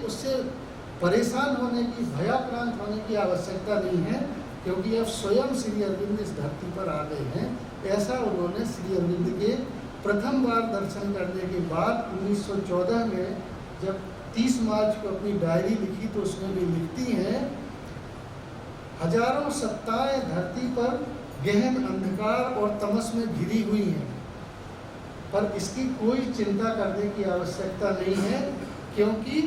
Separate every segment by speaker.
Speaker 1: उससे परेशान होने की, भयाक्रांत होने की आवश्यकता नहीं है, क्योंकि अब स्वयं श्री अरविंद इस धरती पर आ गए हैं। ऐसा उन्होंने श्री अरविंद के प्रथम बार दर्शन करने के बाद 1914 में जब 30 मार्च को अपनी डायरी लिखी तो उसमें भी लिखती हैं, हजारों सत्ताएं धरती पर गहन अंधकार और तमस में घिरी हुई हैं, पर इसकी कोई चिंता करने की आवश्यकता नहीं है, क्योंकि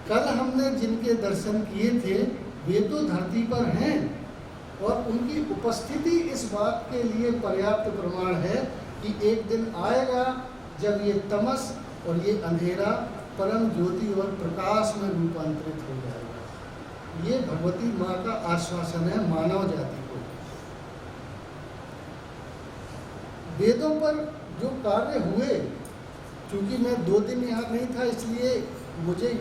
Speaker 1: कल हमने जिनके दर्शन किए थे वे तो धरती पर हैं और उनकी उपस्थिति इस बात के लिए पर्याप्त प्रमाण है कि एक दिन आएगा जब ये तमस और ये अंधेरा परम ज्योति और प्रकाश में रूपांतरित हो जाएगा। ये भगवती माँ का आश्वासन है मानव जाति को। वेदों पर जो कार्य हुए, क्योंकि मैं 2 दिन यहाँ नहीं था इसलिए मुझे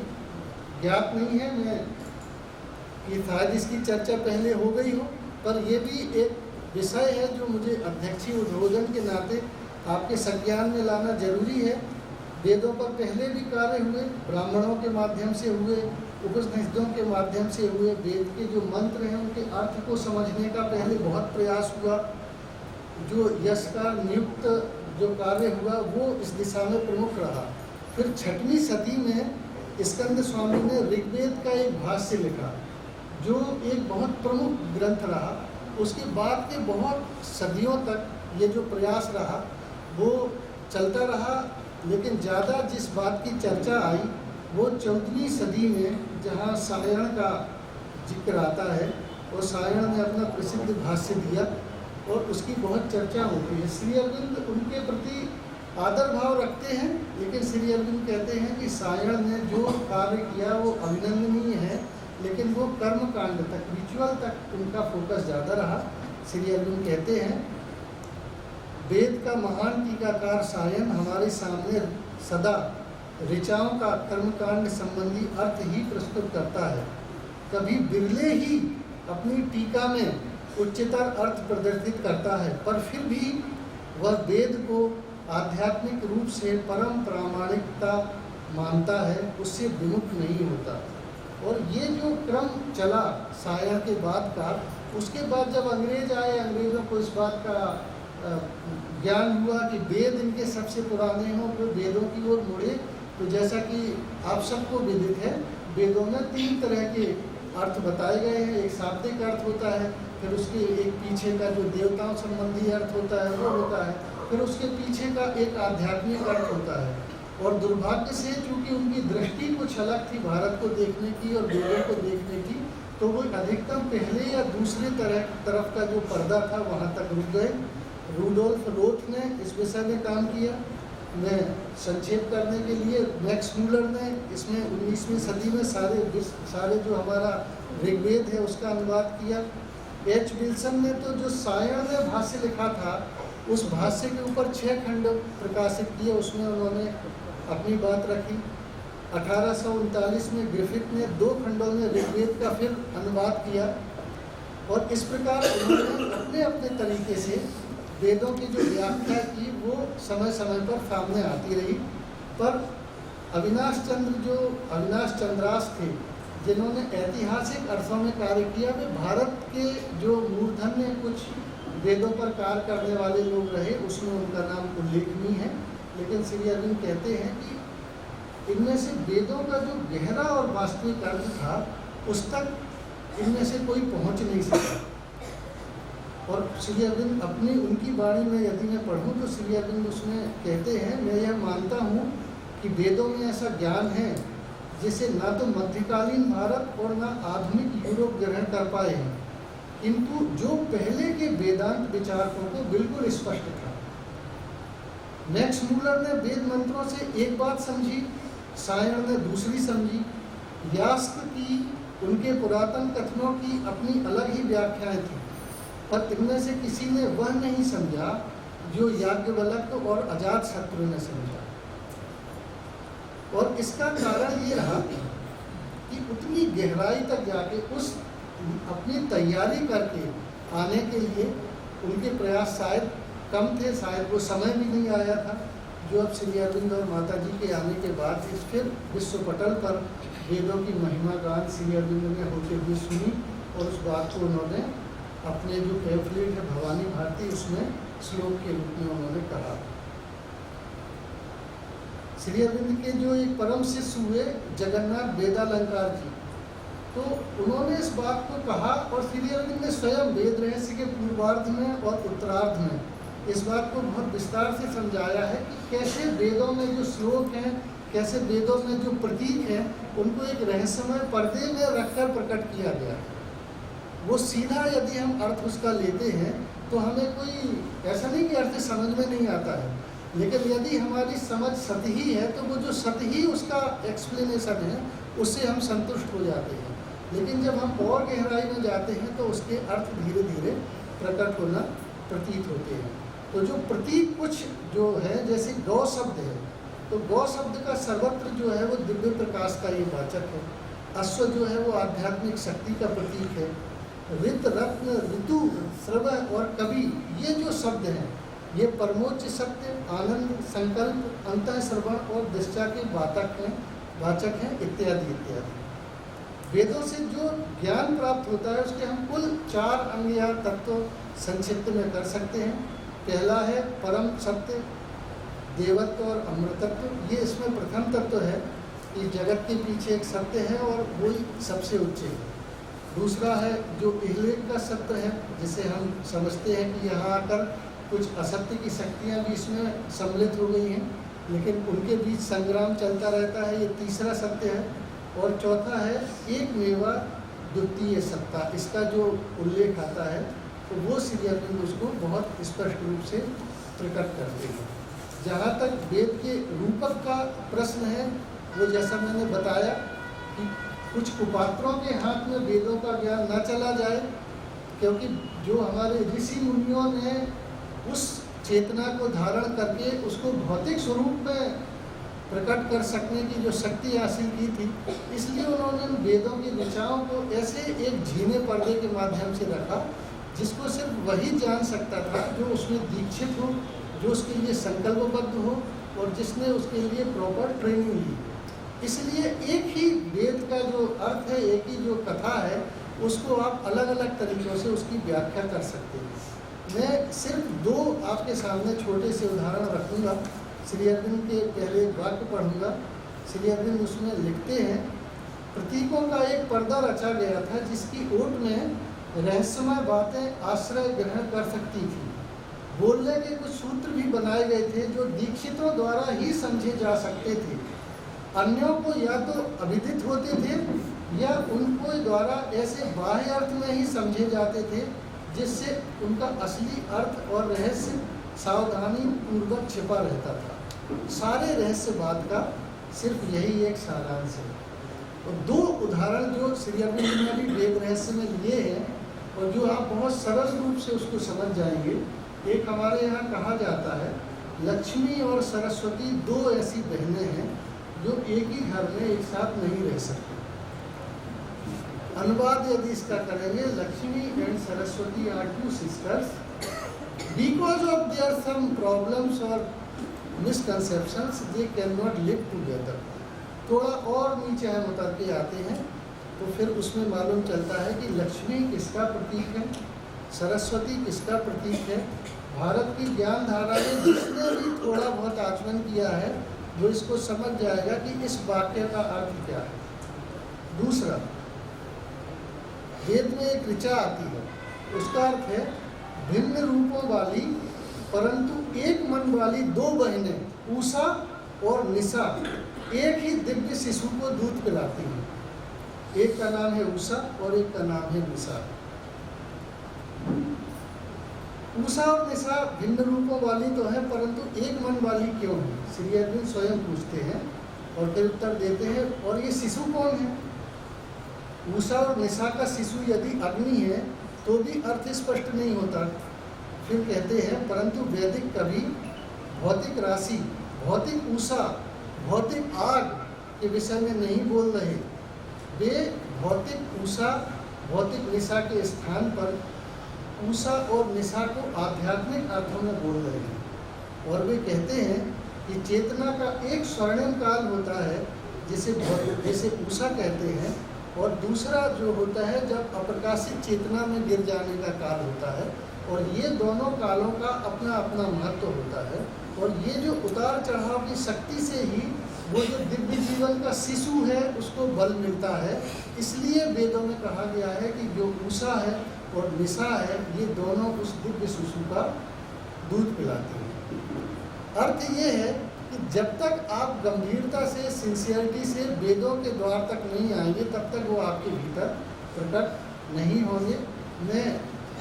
Speaker 1: ज्ञात नहीं है, मैं कि शायद इसकी चर्चा पहले हो गई हो, पर यह भी एक विषय है जो मुझे अध्यक्षीय उद्बोधन के नाते आपके संज्ञान में लाना जरूरी है। वेदों पर पहले भी कार्य हुए, ब्राह्मणों के माध्यम से हुए, उपनिषदों के माध्यम से हुए, वेद के जो मंत्र हैं उनके अर्थ को समझने का पहले बहुत प्रयास हुआ। जो यश का नियुक्त जो कार्य हुआ वो इस दिशा में प्रमुख रहा। फिर 6वीं सदी में स्कंद स्वामी ने ऋग्वेद का एक भाष्य लिखा जो एक बहुत प्रमुख ग्रंथ रहा। उसके बाद के बहुत सदियों तक ये जो प्रयास रहा वो चलता रहा, लेकिन ज़्यादा जिस बात की चर्चा आई वो 14वीं सदी में, जहाँ सायण का जिक्र आता है और सायण ने अपना प्रसिद्ध भाष्य दिया और उसकी बहुत चर्चा होती है। श्री अरविंद उनके प्रति आदर भाव रखते हैं, लेकिन श्री अरविंद कहते हैं कि सायण ने जो कार्य किया वो अभिनंदनीय है, लेकिन वो कर्म कांड तक, रिचुअल तक उनका फोकस ज़्यादा रहा। श्री अरविंद कहते हैं, वेद का महान टीकाकार सायण हमारे सामने सदा ऋचाओं का कर्मकांड संबंधी अर्थ ही प्रस्तुत करता है। कभी बिरले ही अपनी टीका में उच्चतर अर्थ प्रदर्शित करता है, पर फिर भी वह वेद को आध्यात्मिक रूप से परम प्रामाणिकता मानता है, उससे विमुख नहीं होता। और ये जो क्रम चला सायण के बाद का, उसके बाद जब अंग्रेज आए, अंग्रेज़ों को इस बात का ज्ञान हुआ कि वेद इनके सबसे पुराने हों, फिर वेदों की ओर मुड़े। तो जैसा कि आप सबको विदित है, वेदों में 3 तरह के अर्थ बताए गए हैं। एक शाब्दिक अर्थ होता है, फिर उसके एक पीछे का जो देवताओं संबंधी अर्थ होता है वो होता है, फिर उसके पीछे का एक आध्यात्मिक अर्थ होता है। और दुर्भाग्य से चूँकि उनकी दृष्टि कुछ अलग थी भारत को देखने की और वेदों को देखने की, तो वो अधिकतम पहले या दूसरे तरफ का जो पर्दा था वहाँ तक रुक गए। रूडोल्फ रोथ ने इस विषय में काम किया। मैं संक्षेप करने के लिए, मैक्स मूलर ने इसमें 19वीं सदी में सारे जो हमारा ऋग्वेद है उसका अनुवाद किया। एच विल्सन ने तो जो सायण ने भाष्य लिखा था उस भाष्य के ऊपर 6 खंड प्रकाशित किए, उसमें उन्होंने अपनी बात रखी। 1839 में ग्रिफिथ ने 2 खंडों में ऋग्वेद का फिर अनुवाद किया। और इस प्रकार उन्होंने अपने अपने तरीके से वेदों की जो व्याख्या की वो समय समय पर सामने आती रही। पर अविनाश चंद्रास थे जिन्होंने ऐतिहासिक अर्थों में कार्य किया। वे भारत के जो मूर्धन्य कुछ वेदों पर कार्य करने वाले लोग रहे, उसमें उनका नाम उल्लेखनीय है। लेकिन श्री अरविंद कहते हैं कि इनमें से वेदों का जो गहरा और वास्तविक अर्थ था उस तक इनमें से कोई पहुंच नहीं सका। और श्री अरविंद अपनी उनकी वाणी में यदि मैं पढ़ूं तो श्री अरविंद उसमें कहते हैं, मैं यह मानता हूं कि वेदों में ऐसा ज्ञान है जिसे न तो मध्यकालीन भारत और न आधुनिक यूरोप ग्रहण कर पाए हैं, किंतु जो पहले के वेदांत विचारकों को बिल्कुल स्पष्ट था। मैक्स मूलर ने वेद मंत्रों से एक बात समझी, सायण ने दूसरी समझी। यास्क की उनके पुरातन कथनों की अपनी अलग ही व्याख्याएं थी, पर इनमें से किसी ने वह नहीं समझा जो याज्ञवल्क्य और अजातशत्रु ने समझा। और इसका कारण ये रहा कि उतनी गहराई तक जाके उस अपनी तैयारी करके आने के लिए उनके प्रयास शायद कम थे, शायद वो समय भी नहीं आया था। जो अब श्री अरविंद और माता जी के आने के बाद इस फिर विश्व पटल पर वेदों की महिमा गान श्री अरविंद ने होते हुए सुनी, और उस बात को उन्होंने अपने जो पैम्फलेट है भवानी भारती उसमें श्लोक के रूप में उन्होंने कहा। श्री अरविंद के जो एक परम शिष्य हुए जगन्नाथ वेदालंकार जी, तो उन्होंने इस बात को कहा, और श्री अरविंद ने स्वयं वेद रहस्य के पूर्वार्ध में और उत्तरार्ध में इस बात को बहुत विस्तार से समझाया है कि कैसे वेदों में जो श्लोक हैं, कैसे वेदों में जो प्रतीक हैं, उनको एक रहस्यमय पर्दे में रखकर प्रकट किया गया है। वो सीधा यदि हम अर्थ उसका लेते हैं तो हमें कोई ऐसा नहीं कि अर्थ समझ में नहीं आता है, लेकिन यदि हमारी समझ सतही है तो वो जो सतही उसका एक्सप्लेनेशन है उससे हम संतुष्ट हो जाते हैं। लेकिन जब हम और गहराई में जाते हैं तो उसके अर्थ धीरे धीरे प्रकट होना प्रतीत होते हैं। तो जो प्रतीक कुछ जो है, जैसे गौ शब्द है, तो गौ शब्द का सर्वत्र जो है वो दिव्य प्रकाश का ये वाचक है। अश्व जो है वो आध्यात्मिक शक्ति का प्रतीक है। रित, रत्न, ऋतु, श्रवः और कवि, ये जो शब्द हैं ये परमोच्च सत्य, आनंद, संकल्प, अंतःश्रवण और दिशा के वाचक हैं इत्यादि इत्यादि। वेदों से जो ज्ञान प्राप्त होता है उसके हम कुल 4 अंग या तत्व संक्षिप्त में कर सकते हैं। पहला है परम सत्य, देवत्व और अमृतत्व। ये इसमें प्रथम तत्व है कि जगत के पीछे एक सत्य है और वही सबसे उच्च है। दूसरा है जो इहलेख का सत्य है, जिसे हम समझते हैं कि यहाँ आकर कुछ असत्य की शक्तियाँ भी इसमें सम्मिलित हो गई हैं, लेकिन उनके बीच संग्राम चलता रहता है, ये तीसरा सत्य है। और चौथा है एक मेवा द्वितीय सत्ता, इसका जो उल्लेख आता है तो वो श्री अरविंद उसको बहुत स्पष्ट रूप से प्रकट करते हैं। जहाँ तक वेद के रूपक का प्रश्न है, वो जैसा मैंने बताया कि कुछ कुपात्रों के हाथ में वेदों का ज्ञान न चला जाए, क्योंकि जो हमारे ऋषि मुनियों ने उस चेतना को धारण करके उसको भौतिक स्वरूप में प्रकट कर सकने की जो शक्ति हासिल की थी, इसलिए उन्होंने वेदों की ऋचाओं को ऐसे एक झीने पर्दे के माध्यम से रखा जिसको सिर्फ वही जान सकता था जो उसमें दीक्षित हो, जो उसके लिए संकल्पबद्ध हो और जिसने उसके लिए प्रॉपर ट्रेनिंग ली। इसलिए एक ही वेद का जो अर्थ है, एक ही जो कथा है, उसको आप अलग अलग तरीक़ों से उसकी व्याख्या कर सकते हैं। मैं सिर्फ 2 आपके सामने छोटे से उदाहरण रखूँगा। श्री अरविंद के पहले वाक्य पढ़ूंगा। श्री अरविंद उसमें लिखते हैं, प्रतीकों का एक पर्दा रचा गया था जिसकी ओट में रहस्यमय बातें आश्रय ग्रहण कर सकती थी। बोलने के कुछ सूत्र भी बनाए गए थे जो दीक्षितों द्वारा ही समझे जा सकते थे। अन्यों को या तो अभिदित होते थे या उनको द्वारा ऐसे बाह्य अर्थ में ही समझे जाते थे जिससे उनका असली अर्थ और रहस्य सावधानी पूर्वक छिपा रहता था। सारे रहस्यवाद का सिर्फ यही एक सारांश है। और 2 उदाहरण जो श्री अरविंद ने भी वेद रहस्य में लिए हैं और जो आप बहुत सरल रूप से उसको समझ जाएंगे। एक हमारे यहाँ कहा जाता है, लक्ष्मी और सरस्वती 2 ऐसी बहनें हैं जो एक ही घर में एक साथ नहीं रह सकती। अनुवाद यदि इसका करेंगे, Lakshmi and Saraswati are 2 sisters because of their some problems or misconceptions they cannot live together। थोड़ा और नीचे हम उतर के आते हैं तो फिर उसमें मालूम चलता है कि लक्ष्मी किसका प्रतीक है, सरस्वती किसका प्रतीक है। भारत की ज्ञान धारा में जिसने भी थोड़ा बहुत आचमन किया है वो इसको समझ जाएगा कि इस वाक्य का अर्थ क्या है। दूसरा, वेद में एक ऋचा आती है, उसका अर्थ है भिन्न रूपों वाली परंतु एक मन वाली 2 बहनें उषा और निशा एक ही दिव्य शिशु को दूध पिलाती हैं। एक का नाम है उषा और एक का नाम है निशा। उषा और निशा भिन्न रूपों वाली तो है, परंतु एक मन वाली क्यों है? श्री अरविंद स्वयं पूछते हैं और फिर उत्तर देते हैं, और ये शिशु कौन है? उषा और निशा का शिशु यदि अग्नि है तो भी अर्थ स्पष्ट नहीं होता। फिर कहते हैं, परंतु वैदिक कवि भौतिक राशि, भौतिक उषा, भौतिक आग के विषय में नहीं बोल रहे। वे भौतिक उषा, भौतिक निशा के स्थान पर उषा और निशा को आध्यात्मिक अर्थों में बोल रहे हैं। और वे कहते हैं कि चेतना का एक स्वर्णिम काल होता है जैसे उषा कहते हैं, और दूसरा जो होता है जब अप्रकाशित चेतना में गिर जाने का काल होता है। और ये दोनों कालों का अपना अपना महत्व होता है। और ये जो उतार चढ़ाव की शक्ति से ही वो जो दिव्य जीवन का शिशु है उसको बल मिलता है। इसलिए वेदों में कहा गया है कि जो उषा है और निशा है, ये दोनों उस दिव्य शिशु का दूध पिलाते हैं। अर्थ ये है कि जब तक आप गंभीरता से, सिंसियरिटी से वेदों के द्वार तक नहीं आएंगे, तब तक वो आपके भीतर प्रकट नहीं होंगे। मैं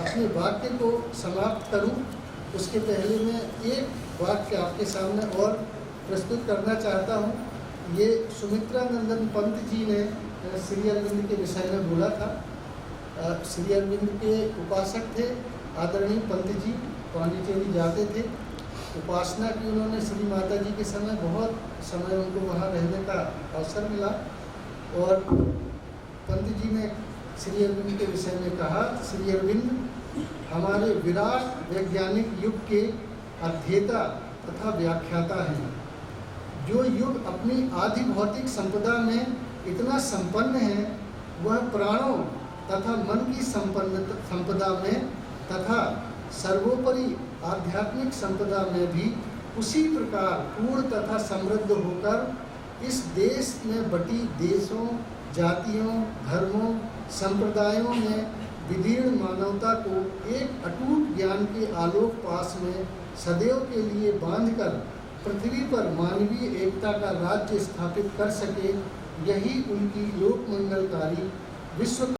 Speaker 1: अपने वाक्य को समाप्त करूं, उसके पहले मैं एक वाक्य आपके सामने और प्रस्तुत करना चाहता हूं। ये सुमित्रा नंदन पंत जी ने श्री अरविंद के विषय में बोला था। श्री अरविंद के उपासक थे आदरणीय पंत जी, पांडिचेरी जाते थे, उपासना की उन्होंने श्री माता जी के समय, बहुत समय उनको वहाँ रहने का अवसर मिला। और पंत जी ने श्री अरविंद के विषय में कहा, श्री अरविंद हमारे विराट वैज्ञानिक युग के अध्येता तथा व्याख्याता हैं। जो युग अपनी आदि भौतिक संपदा में इतना संपन्न है, वह प्राणों तथा मन की संपदा में तथा सर्वोपरि आध्यात्मिक संपदा में भी उसी प्रकार पूर्ण तथा समृद्ध होकर इस देश में बटी देशों, जातियों, धर्मों, संप्रदायों में विदीर्ण मानवता को एक अटूट ज्ञान के आलोक पास में सदैव के लिए बांधकर पृथ्वी पर मानवीय एकता का राज्य स्थापित कर सके। यही उनकी लोकमंगलकारी विश्व